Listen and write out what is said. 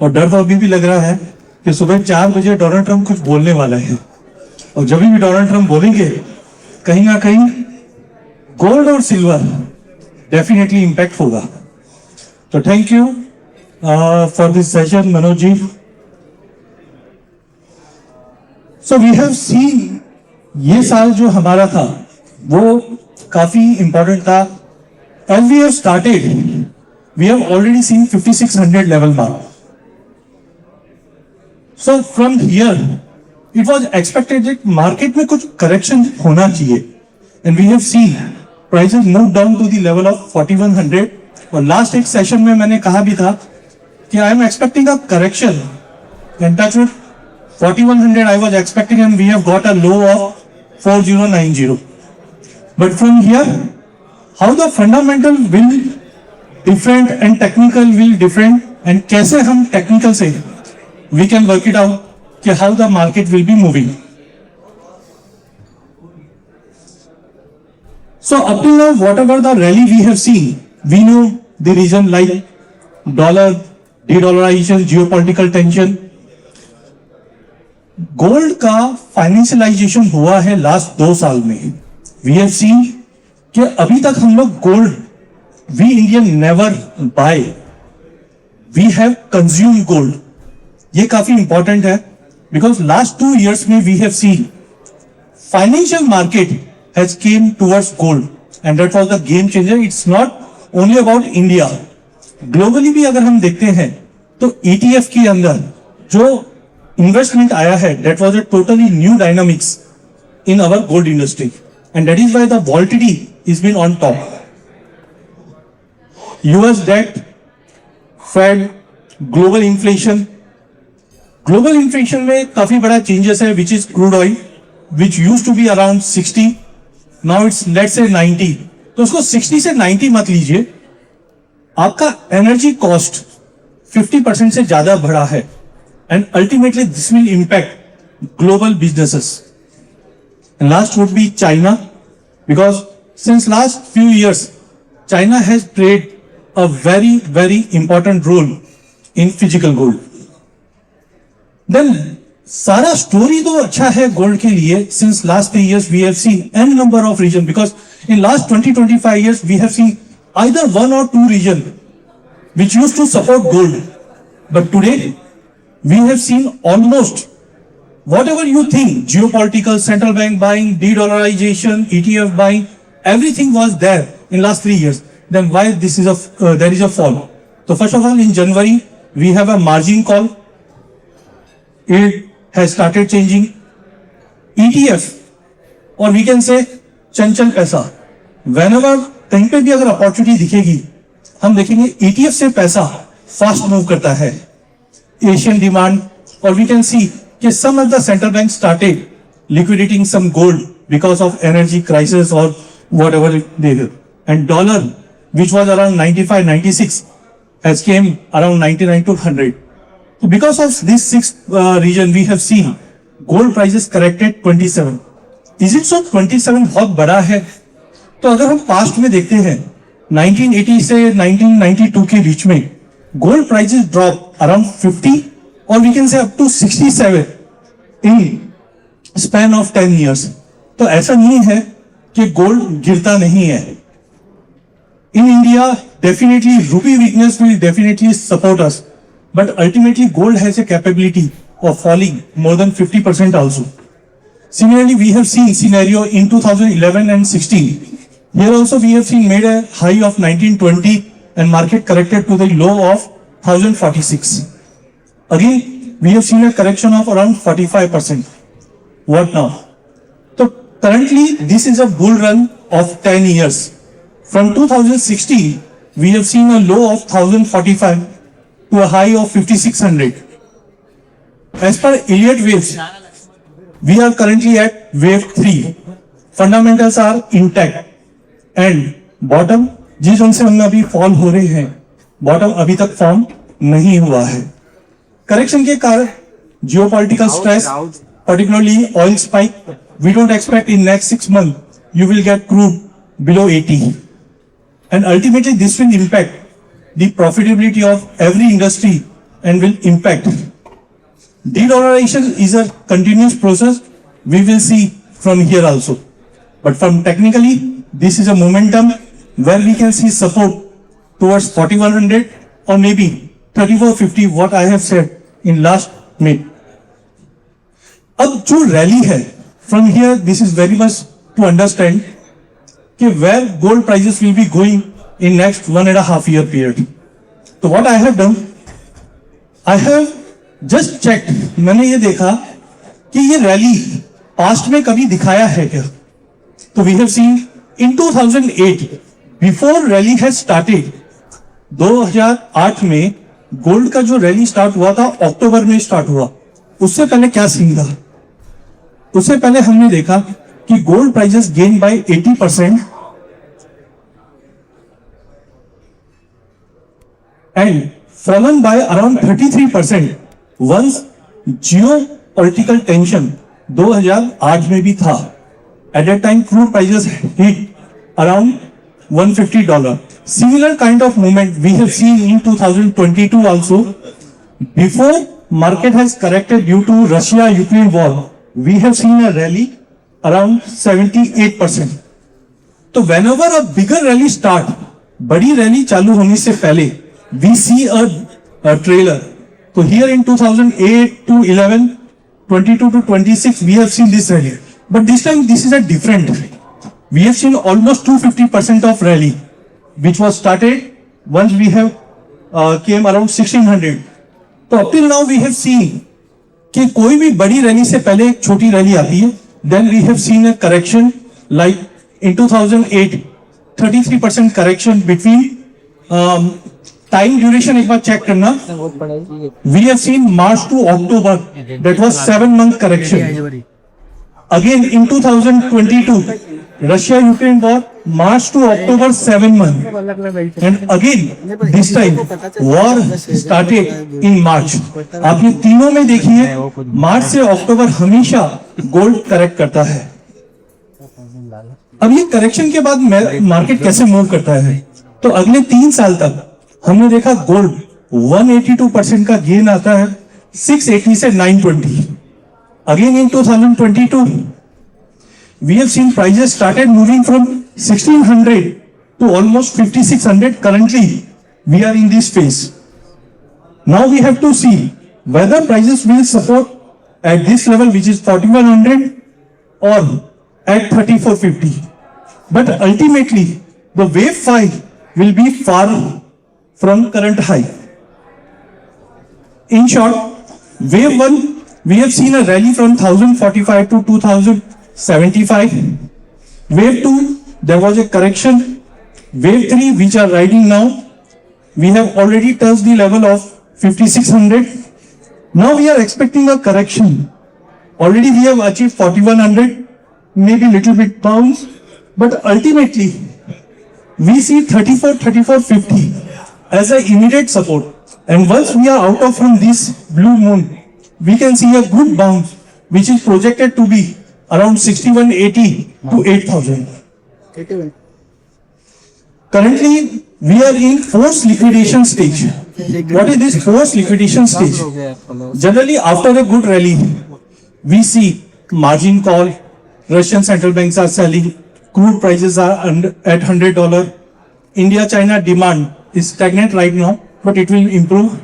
और डर तो अभी भी लग रहा है कि सुबह 4 बजे डोनाल्ड ट्रंप कुछ बोलने वाला है, और जब भी डोनाल्ड ट्रंप बोलेंगे कहीं ना कहीं गोल्ड और सिल्वर डेफिनेटली इंपैक्ट होगा. तो thank you for this session Manoj ji. So we have seen ये साल जो हमारा था वो काफी इंपॉर्टेंट था. As we have started we have already seen 5600 level mark. So from here it was expected that market में कुछ करेक्शन होना चाहिए, and we have seen prices move down to the level of 4100. और last एक session में मैंने कहा भी था कि I am expecting a correction, and touch with 4100 I was expecting, and we have got a low of 4090. But from here, how the fundamental will different and technical will different, and कैसे हम technical से we can work it out कि how the market will be moving. So up till now, whatever the rally we have seen, we know the reason like dollar, de-dollarization, geopolitical tension. Gold का financialisation हुआ है last 2 साल में. We have scene कि अभी तक हम लोग gold we Indian never buy, we have consume gold. ये काफी इंपॉर्टेंट है बिकॉज लास्ट 2 years में we have seen financial market has came towards gold, and that was the game changer. It's not only about India, globally भी अगर हम देखते हैं तो ETF के अंदर जो इन्वेस्टमेंट आया है, that was a totally new dynamics in our gold industry, and that is why the volatility has been on top. US debt, Fed, global inflation. Global inflation में काफी बड़ा changes है, which is crude oil, which used to be around 60, now it's let's say 90. तो उसको 60 से 90 मत लीजिए. आपका एनर्जी कॉस्ट 50% से ज्यादा बढ़ा है, and ultimately this will impact global businesses. And last would be China, because since last few years China has played a very important role in physical gold. Then सारा स्टोरी तो अच्छा है gold के लिए. Since last 3 years we have seen n number of regions, because in last 20-25 years we have seen either 1 or 2 region which used to support gold, but today we have seen almost whatever you think, geopolitical, central bank buying, de-dollarization, ETF buying, everything was there in last 3 years. Then why this is there is a fall? So first of all, in January we have a margin call. It has started changing. ETF, or we can say चंचल पैसा. Whenever कहीं पे भी अगर opportunity दिखेगी हम देखेंगे ETF से पैसा फास्ट मूव करता है. Asian demand, or we can see that some of the central banks started liquidating some gold because of energy crisis or whatever they did. And dollar, which was around 95, 96, has came around 99 to 100. So because of this 6 region, we have seen gold prices corrected 27. Is it so 27 बहुत बड़ा है? तो अगर हम past में देखते हैं 1980 से 1992 के बीच में gold prices drop around 50, or we can say up to 67 in span of 10 years. तो ऐसा नहीं है कि gold गिरता नहीं है. In India, definitely rupee weakness will definitely support us, but ultimately gold has a capability of falling more than 50% also. Similarly, we have seen scenario in 2011 and 16. Here also we have seen made a high of 1920 and market corrected to the low of 1046. Again, we have seen a correction of around 45%. What now? So currently, this is a bull run of 10 years. From 2016, we have seen a low of 1045 to a high of 5600. As per Elliott waves, we are currently at wave 3. Fundamentals are intact, and bottom जिस zone से हमने अभी fall हो रहे हैं, bottom अभी तक form नहीं हुआ है. करेक्शन के कारण geopolitical stress, particularly oil spike, we don't expect in next 6 months you will get crude below 80, and ultimately this will impact the profitability of every industry and will impact. De-dollarization is a continuous process. We will see from here also. But from technically, this is a momentum where we can see support towards 4100 or maybe 3450, what I have said in last minute. अब जो rally है, from here this is very much to understand कि where gold prices will be going in next 1.5 year period. So what I have done, I have just checked, मैंने ये देखा कि ये rally past में कभी दिखाया है क्या? तो we have seen in 2008 before rally has started, 2008 में गोल्ड का जो रैली स्टार्ट हुआ था अक्टूबर में स्टार्ट हुआ. उससे पहले क्या सीन था? उससे पहले हमने देखा कि gold prices gain by 80% and fallen by around 33% once geopolitical tension 2008 में भी था. At that time crude prices hit around $150. Similar kind of movement we have seen in 2022 also. Before market has corrected due to Russia-Ukraine war, we have seen a rally around 78%. तो whenever a bigger rally start, बड़ी rally चालू होने से पहले we see a trailer. So here in 2008 to 11, 22 to 26, we have seen this rally. But this time this is a different. We have seen almost 250% of rally, which was started once we have came around 1600. तो up till now we have seen कि कोई भी बड़ी rally से पहले एक छोटी rally आती है. Then we have seen a correction like in 2008, 33% correction between time duration एक बार चेक करना. We have seen March to October, that was 7-month correction. Again in 2022, Russia-Ukraine war, March to October 7 months. And again this time war started in March. आपने तीनों में देखिए मार्च से अक्टूबर हमेशा gold correct करता है. अब ये करेक्शन के बाद मार्केट कैसे मूव करता है? तो अगले 3 साल तक हमने देखा गोल्ड 182% का गेन आता है 680 से 920. Again in 2022, we have seen prices started moving from 1600 to almost 5600. Currently, we are in this phase. Now we have to see whether prices will support at this level, which is 4100 or at 3450. But ultimately, the wave 5 will be far from current high. In short, wave 1, we have seen a rally from 1045 to 2075. Wave 2, there was a correction. Wave 3, which are riding now, we have already touched the level of 5600. Now we are expecting a correction. Already we have achieved 4100, maybe little bit bounce, but ultimately we see 3450 as an immediate support. And once we are out of from this blue moon, we can see a good bounce, which is projected to be around 6180 to 8000. Currently, we are in forced liquidation stage. What is this forced liquidation stage? Generally, after a good rally, we see margin call, Russian central banks are selling, crude prices are at $100. India-China demand is stagnant right now, but it will improve.